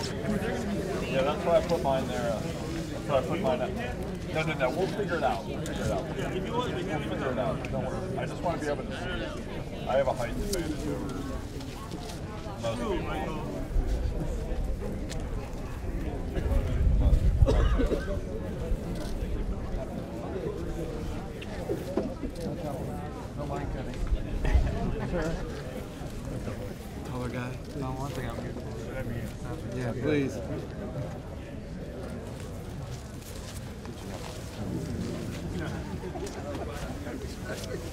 Yeah, that's why I put mine there. That's why I put mine up. No. We'll figure it out. We'll figure it out. We'll figure it out. Don't worry. I just want to be able to see. I have a height advantage over most people. No line cutting. Sure. Taller guy. No, one thing I'm good for. Yeah, please.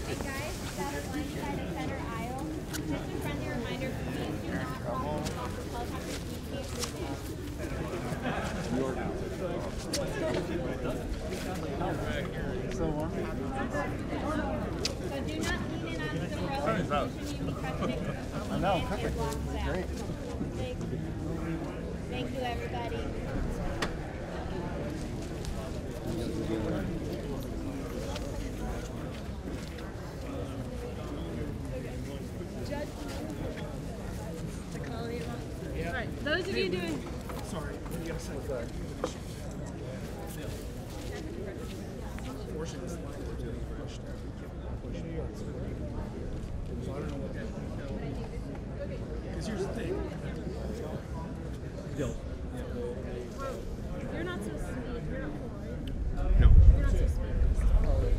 Hey guys, that is line side and center aisle. Just a friendly reminder, please do not call for helicopter So warm. So do not lean in onto the row. You be crushing it. I know, perfect. Great. Thank you, everybody. Alright, those of you doing... Sorry, you gotta say that. Portion is like to be pushed. So I don't know what that. Because here's the thing. Bill. You're not supposed to be... You're not No. You're not supposed to be...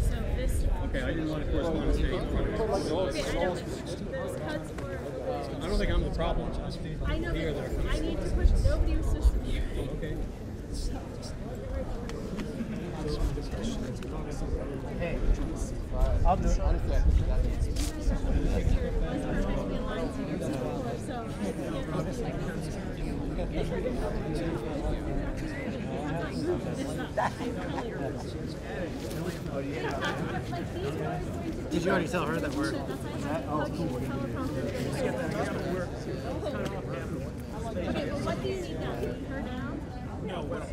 So this... Okay, I didn't want to correspond to stay in front of you. Okay, I know. Those cuts were... I don't think I'm the problem. I know, but I need to push... Nobody was supposed to be here. Okay. Hey, I'll do it. Did you already tell her that we're... Oh, cool. Okay, well, what do you need now? Do you need her down? No, what is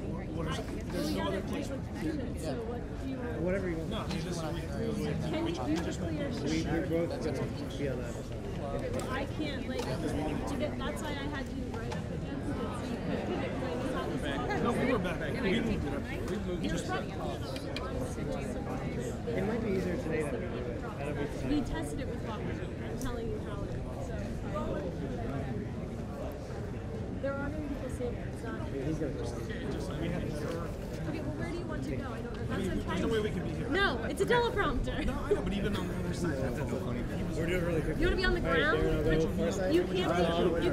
it? There's no other place. So what do you want? Whatever you want. No, this is Can you just clear We're both going to be on that. Well, I can't, like, to get, that's why I had you right up against it, so you could get it, like, it's on the side. No, we were back. We moved it up. We moved it just back. It might be easier today than we do it. That'll be fine. We tested it with Walker. I'm telling you how it is. So, there are other people sitting there. It's not. He's going to go. Okay, well, where do you want to go? I don't know. That's what I'm There's trying no to way we can be here. No, it's a teleprompter. No, I know, but even on the other side, that's so funny. We're doing really quick. You want to be on the ground? Right, You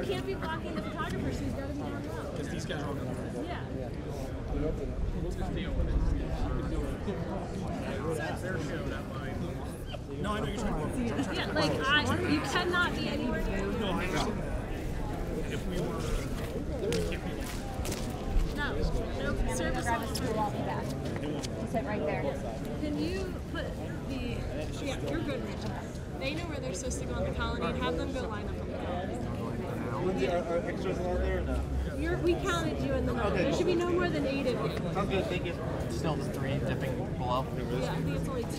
can't be blocking the photographer, so you've got to be down low. Because these guys are on the ground. Yeah. No, I know you're trying to go. Yeah, like, you cannot be anywhere near you. No, I understand that. If we were... No, service officer. Sit right there. Can you put the... Yeah, you're good, Rachel. They know where they're supposed to go on the colony and have them go line up on the colony. Are extras out there or no? We counted you in the number. There should be no more than 8 of you. Sounds good. Thank you. Still the 3 dipping below. Yeah, I think it's only 2.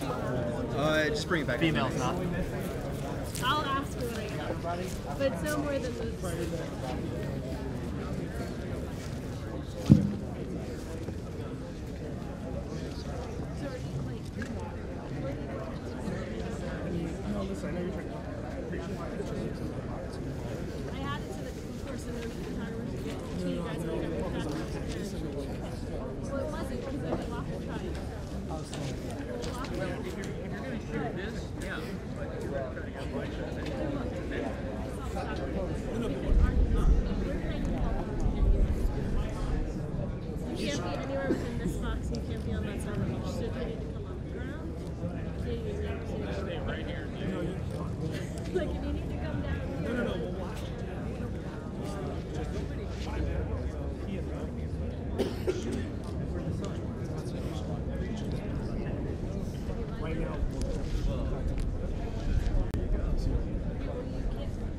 Just bring it back. Females not. I'll ask her later. But it's no more than this. I added to the course and then to you guys. Well, it wasn't because I did Walker trying. You can't be anywhere within this box. You can't be on that side of the beach. So if you need to come on the ground, stay right here. Like if you need to come down here. No, we'll watch. Right now.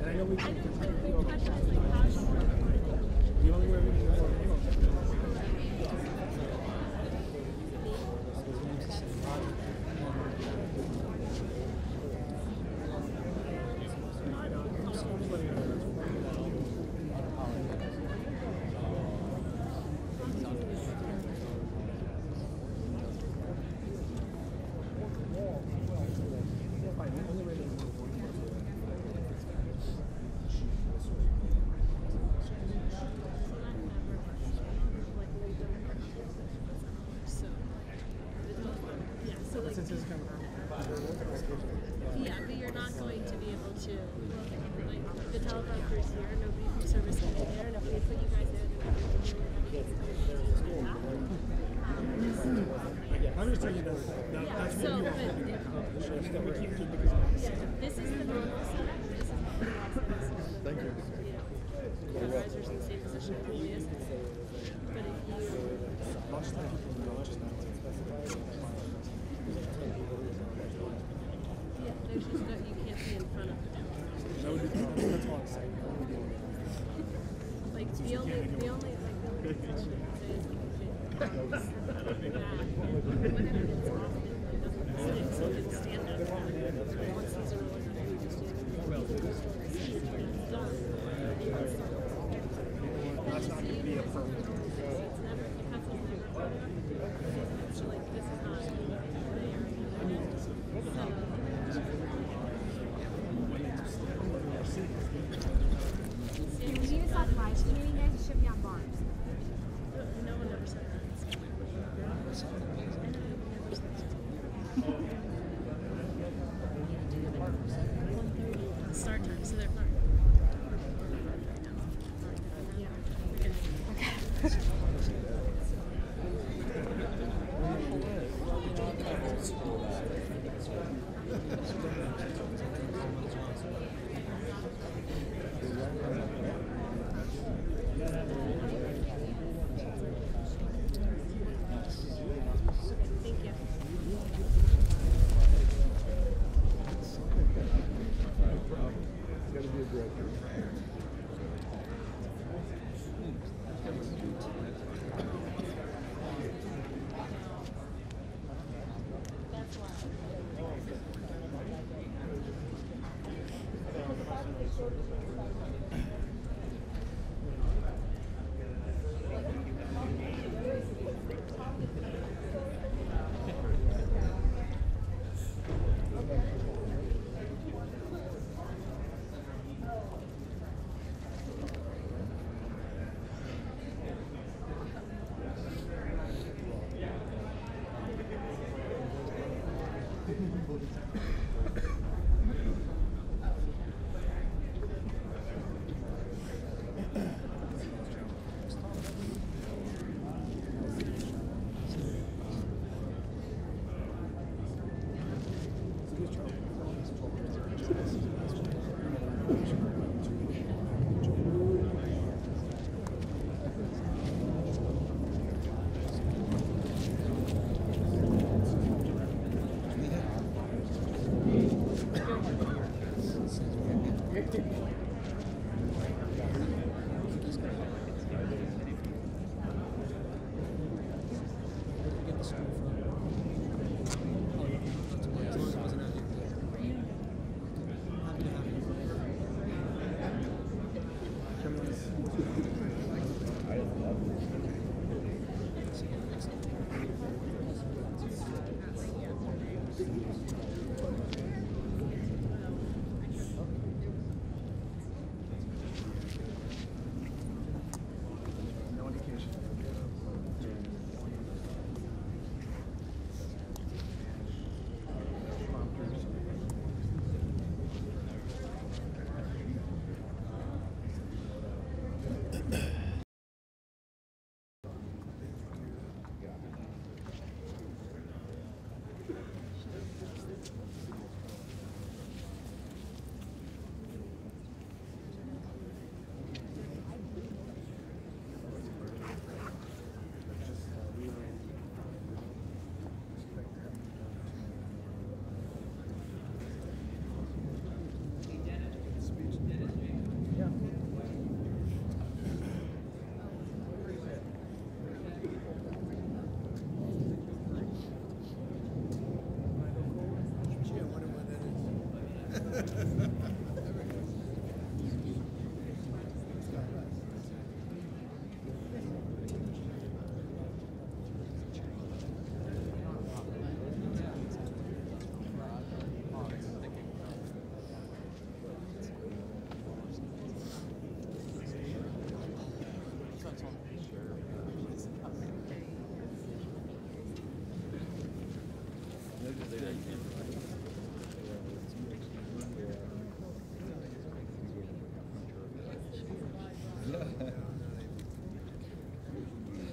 And I know we can. The only way we can go. the teleprompter's here, nobody from service can be there, and if we put you guys there, then everybody would have kids I'm just telling you that that's so, what we but, have to do. That we can't do because yeah, this is the normal setup, this is the Thank you. the riser's in the same position it probably is. But if you, I'll just have people know. I'll just not yeah, there's just no, you can't be in front of the door. that would be that's all I'm saying. Like the only like the only thing I would say is like what happens is often it doesn't stick, so you can stand up. Once these are all done, you just stand up. It's done. That's not going to be a permanent. It's never, the pencil's never put up. So like this is not there. Can we need to stop live streaming this? It should be on bars. No one ever said that. Start time, so they're fine. Yeah. Okay. Thank you. It's got to be a director.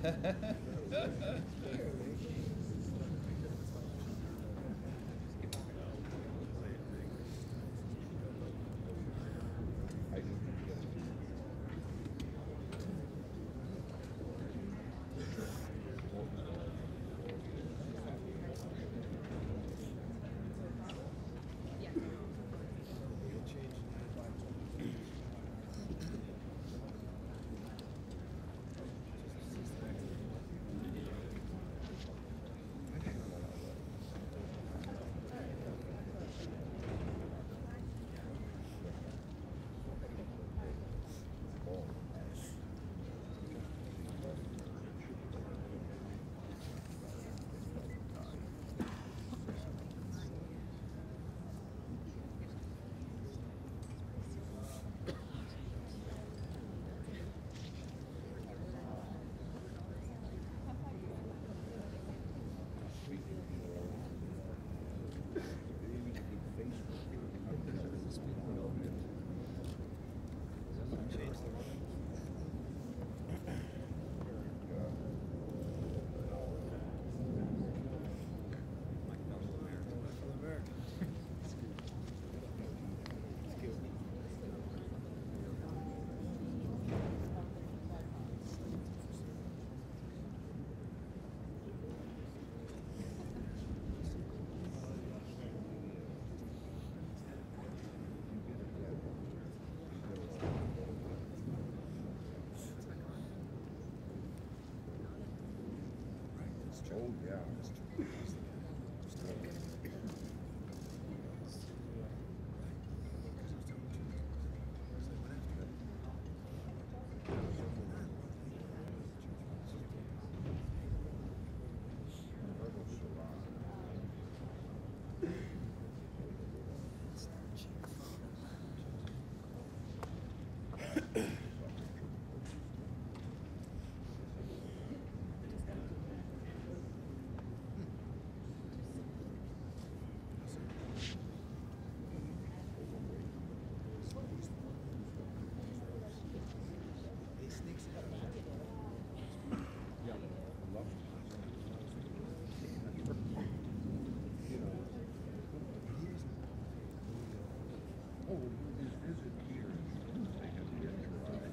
Oh, yeah. Oh, his visit here, they had the extra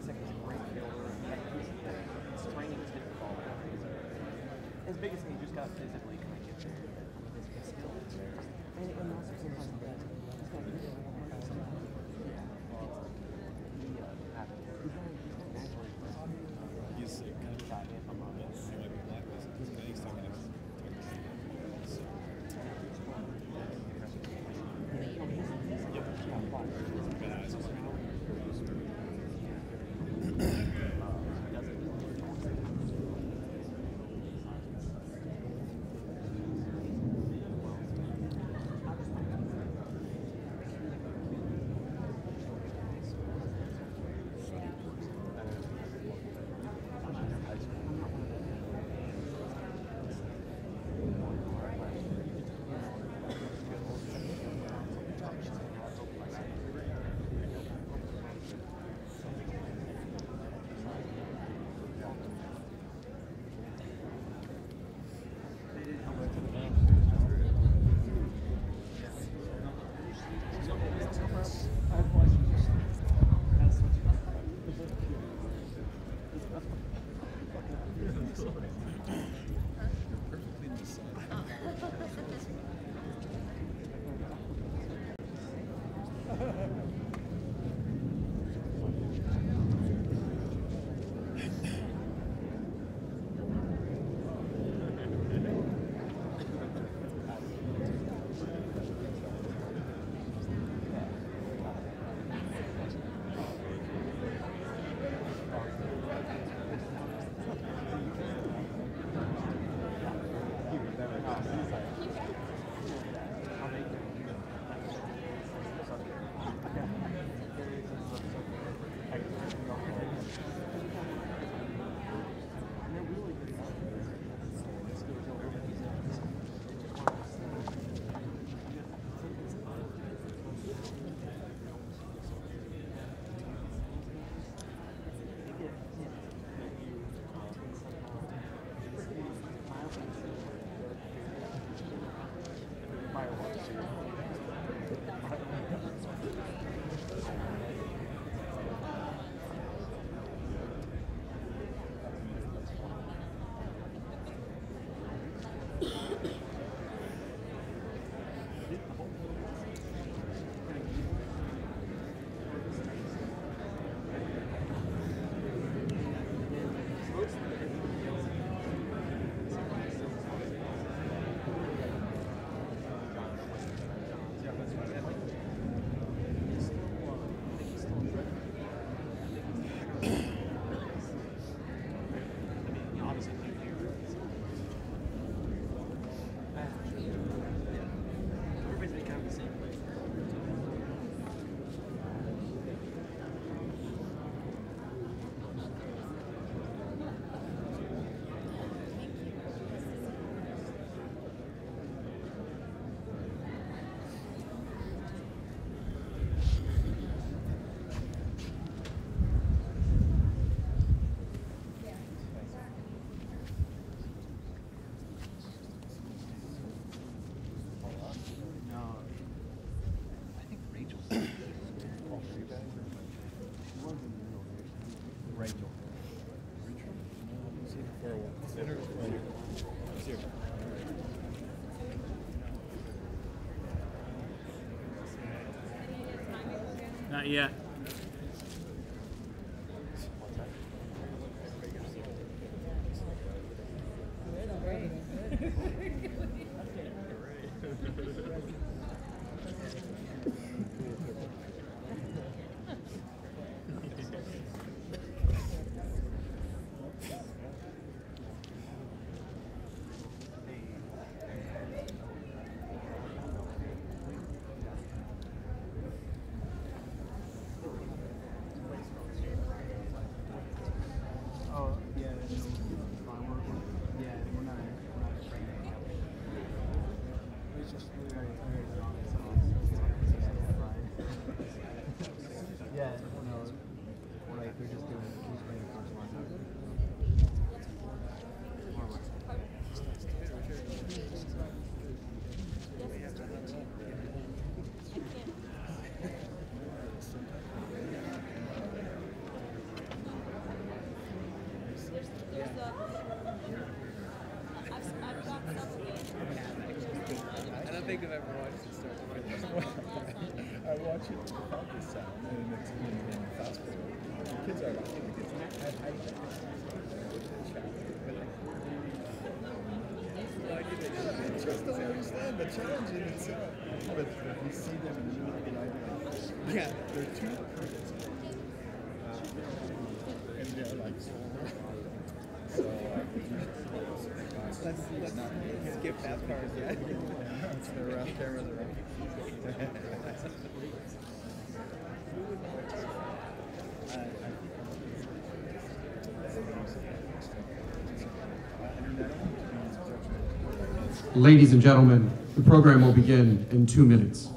like he's a great fielder. His training is hitting the ball like crazy. His biggest thing, he just got physically kind of get there. His skill is there. And also sometimes he's got He's kind of like blacklisted. He's talking about Not yet. I watch it without the sound, and it's in fast forward. The kids are laughing. I just don't understand the challenge in itself. But you see them in the middle of the night, yeah, they're two artists. And they're like so let's skip that part. Yeah. It's the rough cameras around. Ladies and gentlemen, the program will begin in 2 minutes.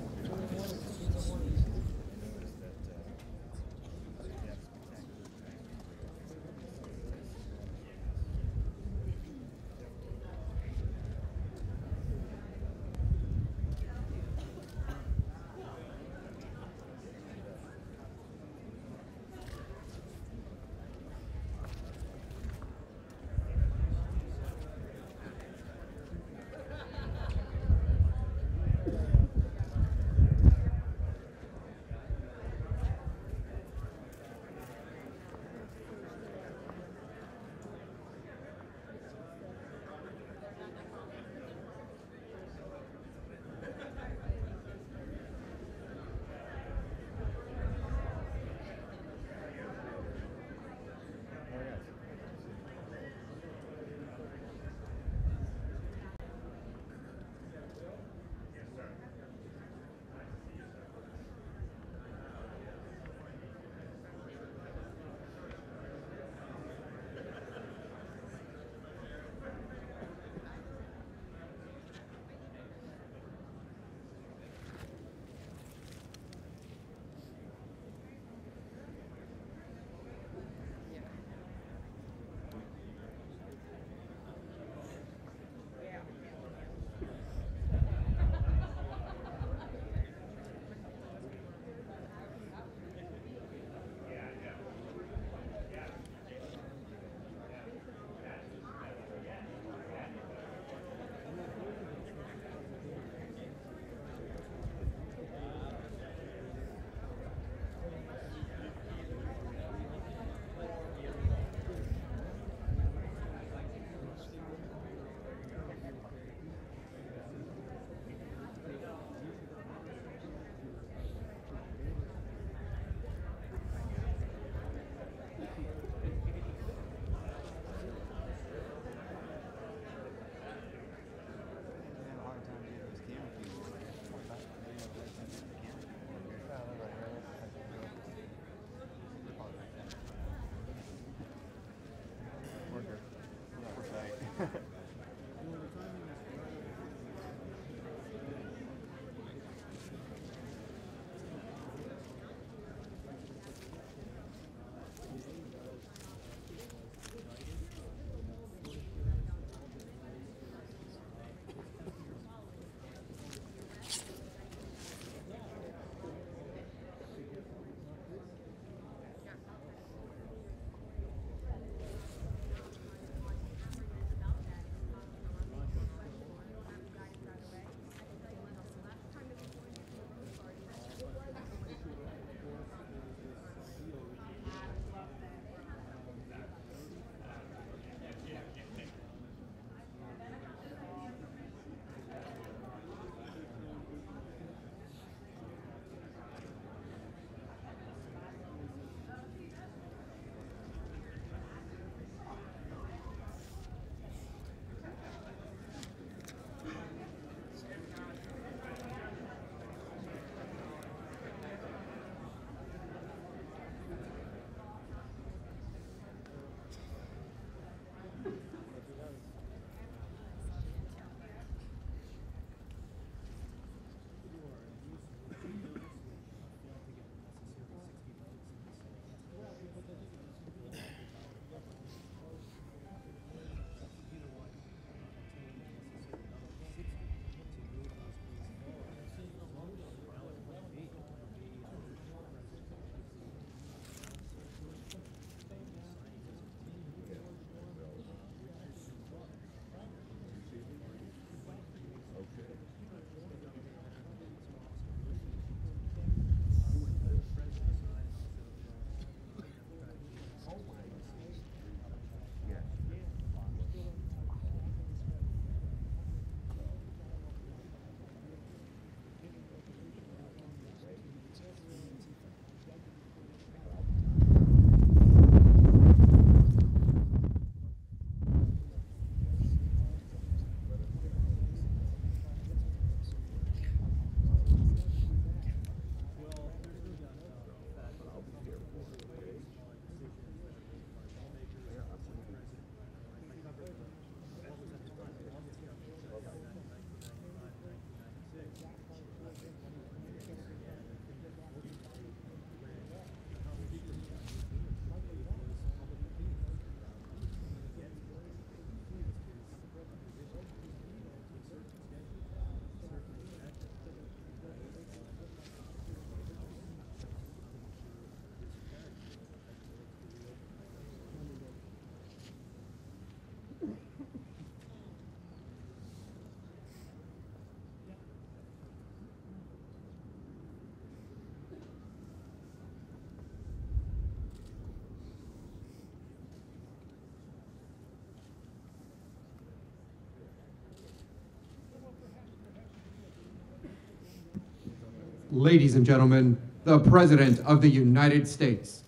ladies and gentlemen, the President of the United States.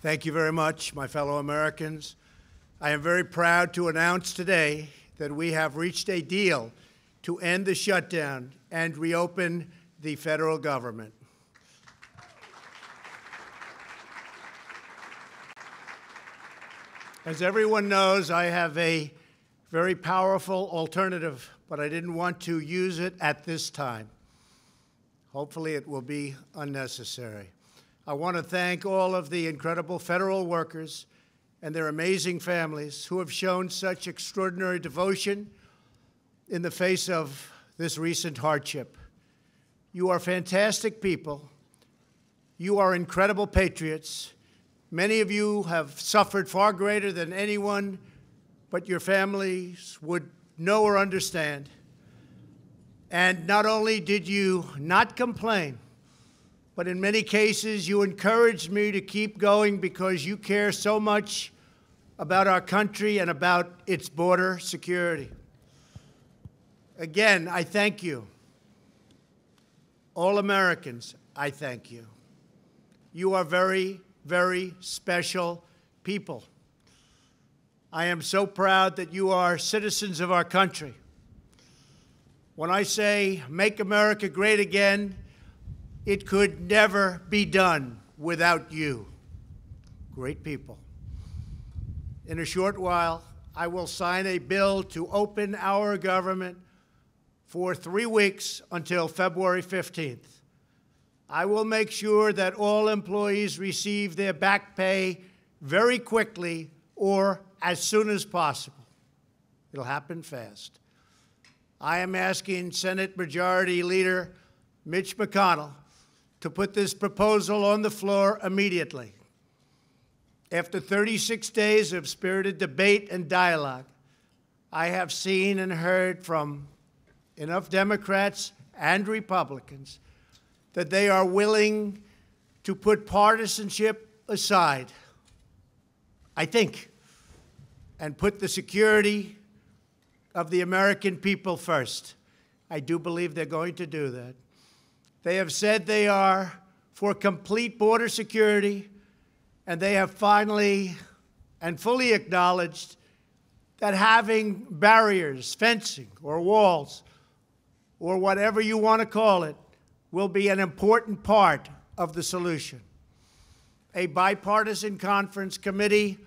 Thank you very much, my fellow Americans. I am very proud to announce today that we have reached a deal to end the shutdown and reopen the federal government. As everyone knows, I have a very powerful alternative, but I didn't want to use it at this time. Hopefully it will be unnecessary. I want to thank all of the incredible federal workers and their amazing families who have shown such extraordinary devotion in the face of this recent hardship. You are fantastic people. You are incredible patriots. Many of you have suffered far greater than anyone but your families would know or understand. And not only did you not complain, but in many cases, you encouraged me to keep going because you care so much about our country and about its border security. Again, I thank you. All Americans, I thank you. You are very, very special people. I am so proud that you are citizens of our country. When I say make America great again, it could never be done without you. Great people. In a short while, I will sign a bill to open our government for 3 weeks until February 15th. I will make sure that all employees receive their back pay very quickly or as soon as possible. It'll happen fast. I am asking Senate Majority Leader Mitch McConnell to put this proposal on the floor immediately. After 36 days of spirited debate and dialogue, I have seen and heard from enough Democrats and Republicans that they are willing to put partisanship aside, I think, and put the security of the American people first. I do believe they're going to do that. They have said they are for complete border security, and they have finally and fully acknowledged that having barriers, fencing, or walls, or whatever you want to call it, will be an important part of the solution. A bipartisan conference committee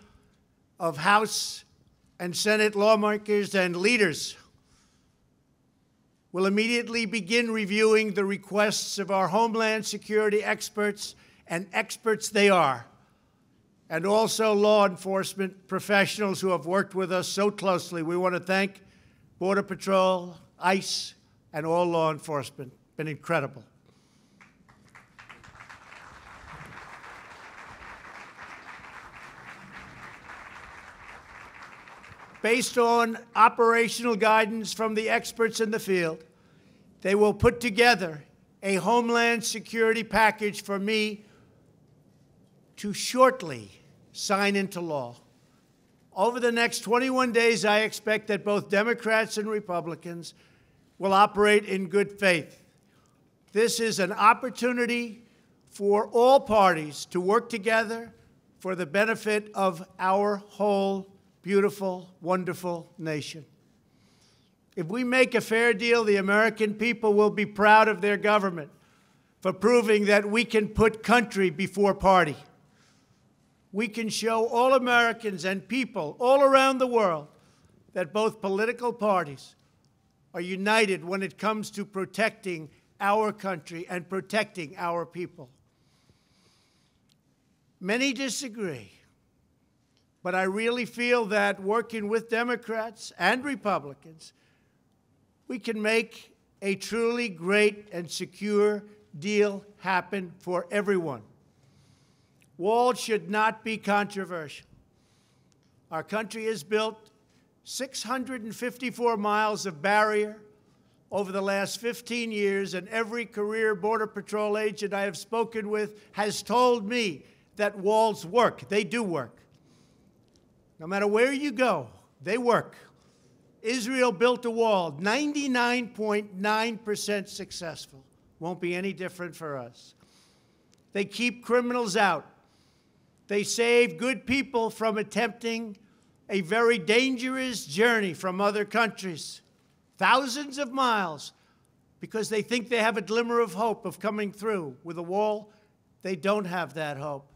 of House and Senate lawmakers and leaders will immediately begin reviewing the requests of our Homeland Security experts, and experts they are, and also law enforcement professionals who have worked with us so closely. We want to thank Border Patrol, ICE, and all law enforcement. Been incredible. Based on operational guidance from the experts in the field, they will put together a Homeland Security package for me to shortly sign into law. Over the next 21 days, I expect that both Democrats and Republicans will operate in good faith. This is an opportunity for all parties to work together for the benefit of our whole beautiful, wonderful nation. If we make a fair deal, the American people will be proud of their government for proving that we can put country before party. We can show all Americans and people all around the world that both political parties are united when it comes to protecting our country and protecting our people. Many disagree. But I really feel that working with Democrats and Republicans, we can make a truly great and secure deal happen for everyone. Walls should not be controversial. Our country has built 654 miles of barrier, over the last 15 years, and every career Border Patrol agent I have spoken with has told me that walls work. They do work. No matter where you go, they work. Israel built a wall, 99.9% successful. Won't be any different for us. They keep criminals out. They save good people from attempting a very dangerous journey from other countries, thousands of miles, because they think they have a glimmer of hope of coming through. With a wall, they don't have that hope.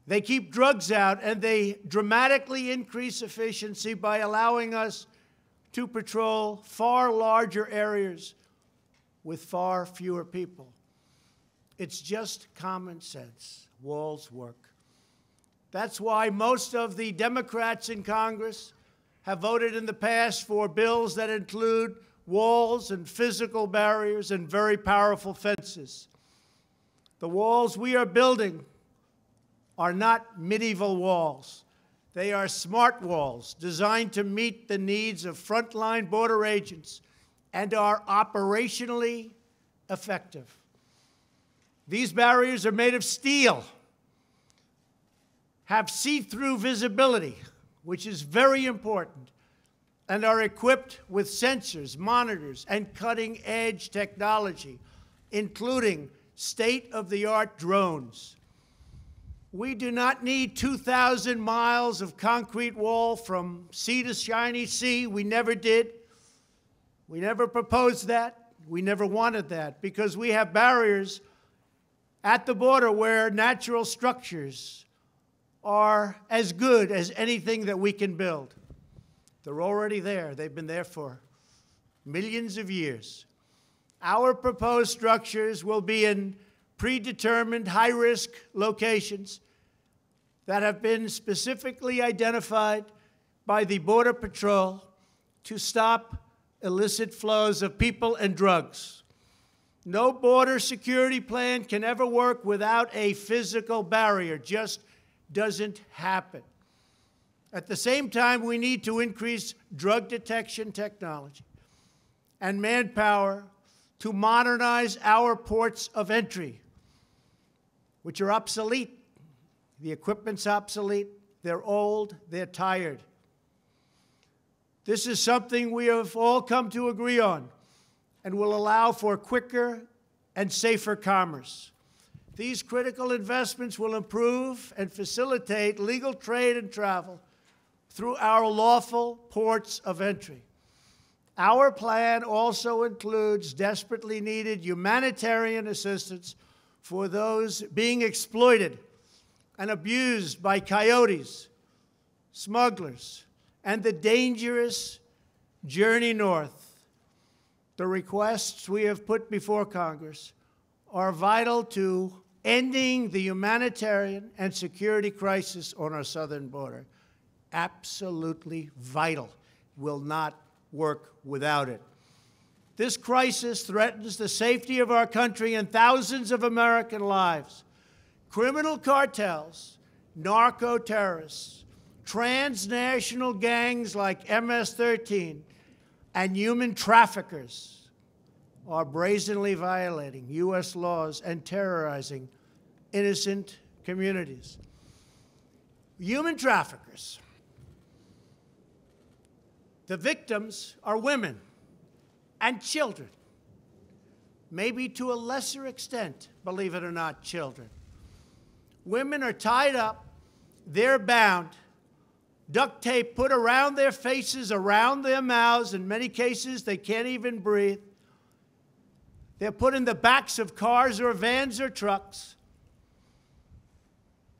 They keep drugs out, and they dramatically increase efficiency by allowing us to patrol far larger areas with far fewer people. It's just common sense. Walls work. That's why most of the Democrats in Congress have voted in the past for bills that include walls and physical barriers and very powerful fences. The walls we are building are not medieval walls. They are smart walls designed to meet the needs of frontline border agents and are operationally effective. These barriers are made of steel, have see-through visibility, which is very important, and are equipped with sensors, monitors, and cutting-edge technology, including state-of-the-art drones. We do not need 2,000 miles of concrete wall from sea to shiny sea. We never did. We never proposed that. We never wanted that, because we have barriers at the border where natural structures are as good as anything that we can build. They're already there. They've been there for millions of years. Our proposed structures will be in predetermined high-risk locations that have been specifically identified by the Border Patrol to stop illicit flows of people and drugs. No border security plan can ever work without a physical barrier. Just doesn't happen. At the same time, we need to increase drug detection technology and manpower to modernize our ports of entry, which are obsolete. The equipment's obsolete. They're old. They're tired. This is something we have all come to agree on and will allow for quicker and safer commerce. These critical investments will improve and facilitate legal trade and travel through our lawful ports of entry. Our plan also includes desperately needed humanitarian assistance for those being exploited and abused by coyotes, smugglers, and the dangerous journey north. The requests we have put before Congress are vital to ending the humanitarian and security crisis on our southern border. Absolutely vital. Will not work without it. This crisis threatens the safety of our country and thousands of American lives. Criminal cartels, narco-terrorists, transnational gangs like MS-13, and human traffickers are brazenly violating U.S. laws and terrorizing innocent communities. Human traffickers. The victims are women and children, maybe to a lesser extent, believe it or not, children. Women are tied up, they're bound, duct tape put around their faces, around their mouths. In many cases, they can't even breathe. They're put in the backs of cars or vans or trucks.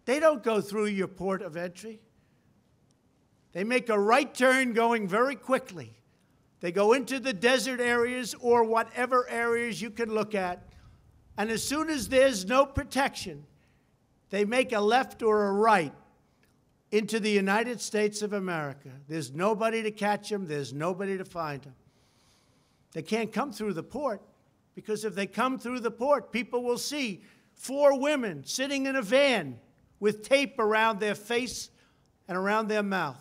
They don't go through your port of entry. They make a right turn going very quickly. They go into the desert areas or whatever areas you can look at. And as soon as there's no protection, they make a left or a right into the United States of America. There's nobody to catch them. There's nobody to find them. They can't come through the port, because if they come through the port, people will see 4 women sitting in a van with tape around their face and around their mouth.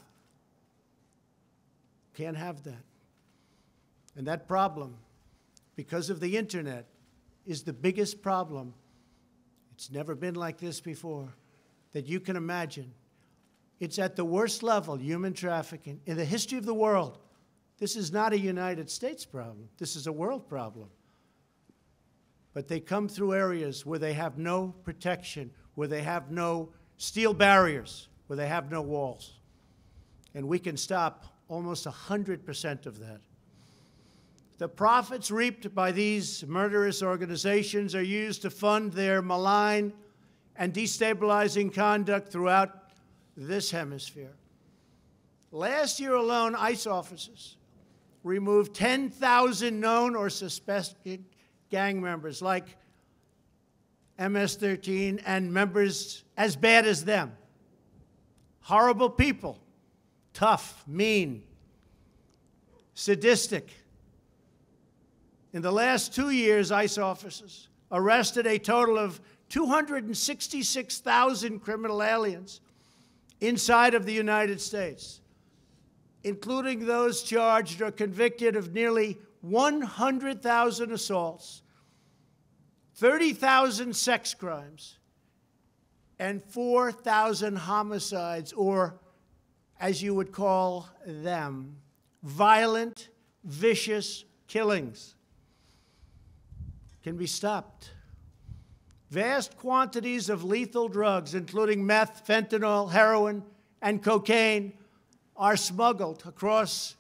Can't have that. And that problem, because of the internet, is the biggest problem. It's never been like this before that you can imagine. It's at the worst level, human trafficking, in the history of the world. This is not a United States problem. This is a world problem. But they come through areas where they have no protection, where they have no steel barriers, where they have no walls. And we can stop almost 100% of that. The profits reaped by these murderous organizations are used to fund their malign and destabilizing conduct throughout this hemisphere. Last year alone, ICE officers removed 10,000 known or suspected gang members like MS-13 and members as bad as them. Horrible people, tough, mean, sadistic. In the last 2 years, ICE officers arrested a total of 266,000 criminal aliens inside of the United States, including those charged or convicted of nearly 100,000 assaults, 30,000 sex crimes, and 4,000 homicides, or as you would call them, violent, vicious killings. Can be stopped. Vast quantities of lethal drugs, including meth, fentanyl, heroin, and cocaine, are smuggled across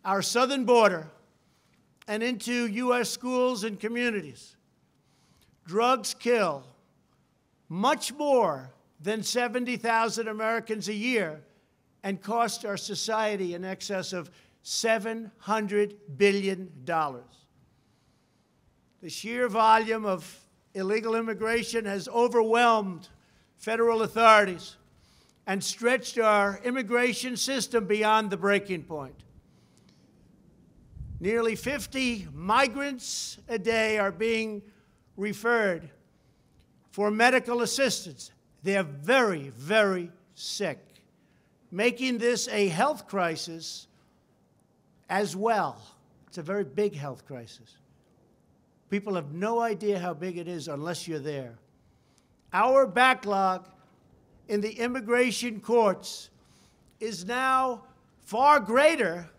our southern border and into U.S. schools and communities. Drugs kill much more than 70,000 Americans a year and cost our society in excess of $700 billion. The sheer volume of illegal immigration has overwhelmed federal authorities and stretched our immigration system beyond the breaking point. Nearly 50 migrants a day are being referred for medical assistance. They're very, very sick, making this a health crisis as well. It's a very big health crisis. People have no idea how big it is unless you're there. Our backlog in the immigration courts is now far greater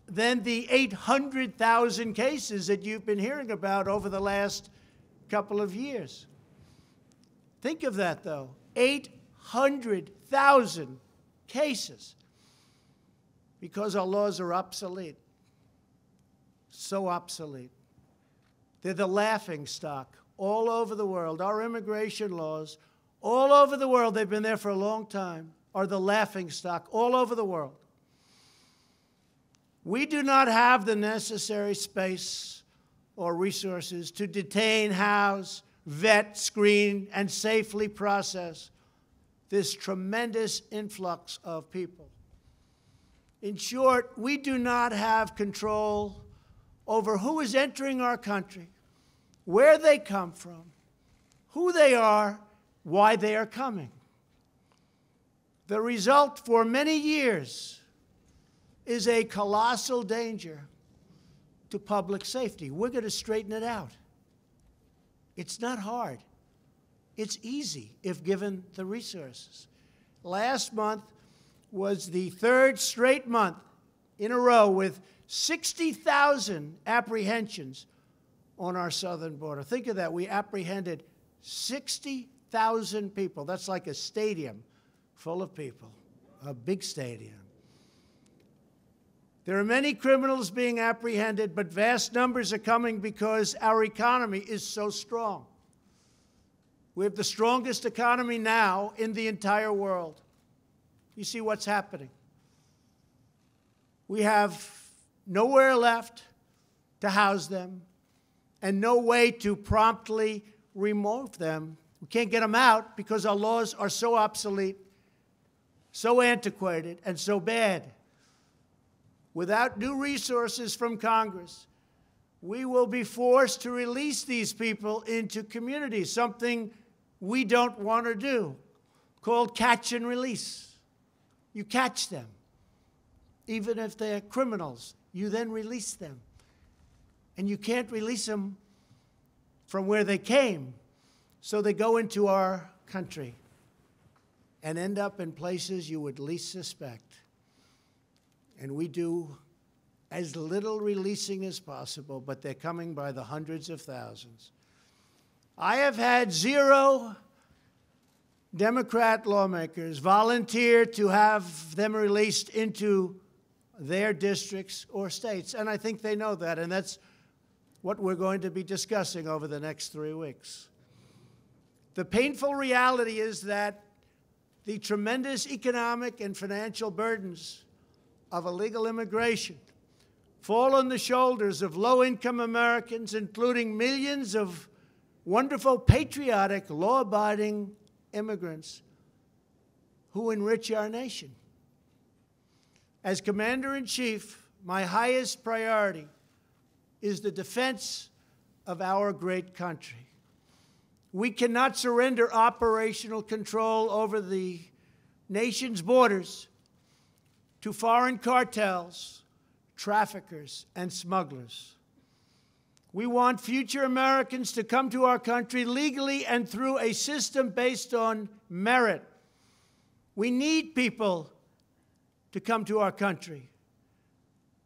than the 800,000 cases that you've been hearing about over the last couple of years. Think of that, though. 800,000 cases because our laws are obsolete. So obsolete. They're the laughingstock all over the world. Our immigration laws, all over the world, they've been there for a long time, are the laughingstock all over the world. We do not have the necessary space or resources to detain, house, vet, screen, and safely process this tremendous influx of people. In short, we do not have control over who is entering our country, where they come from, who they are, why they are coming. The result for many years is a colossal danger to public safety. We're going to straighten it out. It's not hard. It's easy if given the resources. Last month was the third straight month in a row with 60,000 apprehensions on our southern border. Think of that. We apprehended 60,000 people. That's like a stadium full of people, a big stadium. There are many criminals being apprehended, but vast numbers are coming because our economy is so strong. We have the strongest economy now in the entire world. You see what's happening. We have nowhere left to house them and no way to promptly remove them. We can't get them out because our laws are so obsolete, so antiquated, and so bad. Without new resources from Congress, we will be forced to release these people into communities, something we don't want to do, called catch and release. You catch them, even if they're criminals. you then release them. And you can't release them from where they came. So they go into our country and end up in places you would least suspect. And we do as little releasing as possible, but they're coming by the hundreds of thousands. I have had 0 Democrat lawmakers volunteer to have them released into their districts or states, and I think they know that, and that's what we're going to be discussing over the next 3 weeks. The painful reality is that the tremendous economic and financial burdens of illegal immigration fall on the shoulders of low-income Americans, including millions of wonderful, patriotic, law-abiding immigrants who enrich our nation. As Commander-in-Chief, my highest priority is the defense of our great country. We cannot surrender operational control over the nation's borders to foreign cartels, traffickers, and smugglers. We want future Americans to come to our country legally and through a system based on merit. We need people to come to our country.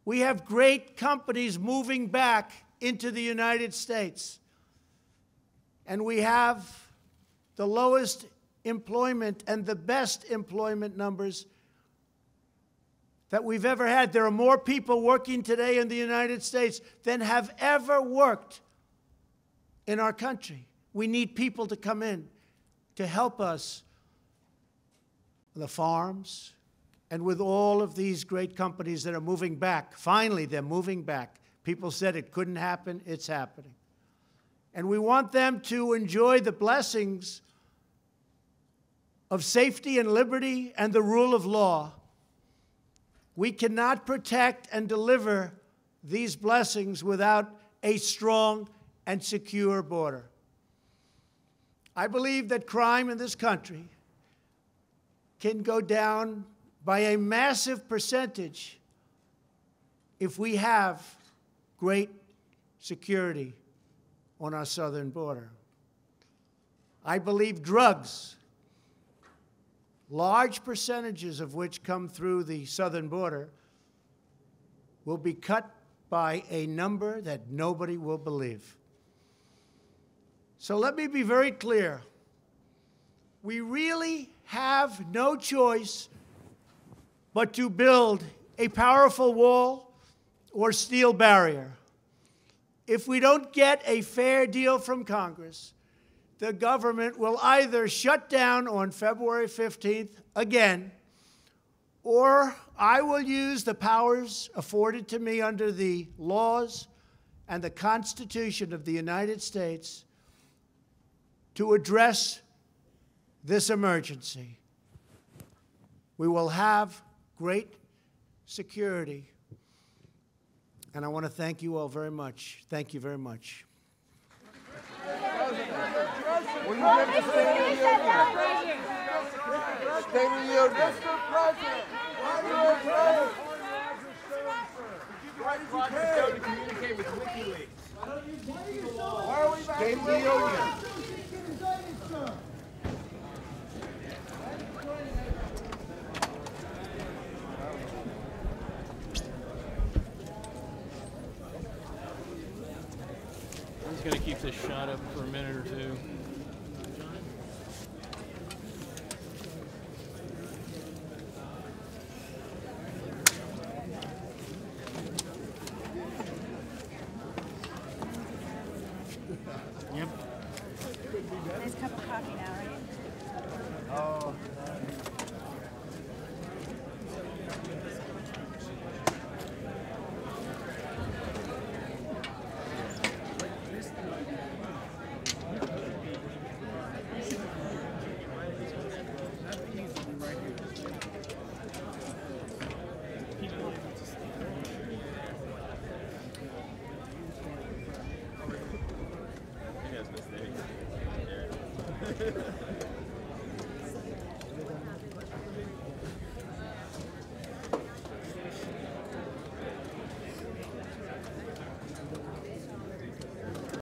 We have great companies moving back into the United States. And we have the lowest employment and the best employment numbers that we've ever had. There are more people working today in the United States than have ever worked in our country. We need people to come in to help us on the farms and with all of these great companies that are moving back. Finally, they're moving back. People said it couldn't happen. It's happening. And we want them to enjoy the blessings of safety and liberty and the rule of law. We cannot protect and deliver these blessings without a strong and secure border. I believe that crime in this country can go down by a massive percentage if we have great security on our southern border. I believe drugs, large percentages of which come through the southern border, will be cut by a number that nobody will believe. So let me be very clear. We really have no choice but to build a powerful wall or steel barrier. If we don't get a fair deal from Congress, the government will either shut down on February 15th again, or I will use the powers afforded to me under the laws and the Constitution of the United States to address this emergency. We will have great security. And I want to thank you all very much. Thank you very much. Will you give the State of the Union? State of the Union. Mr. President, why did you go to communicate with WikiLeaks? Why are we back? State of the Union. I'm just going to keep this shot up for a minute or two. Yep. Nice cup of coffee now, right? Oh. Yes, Mr.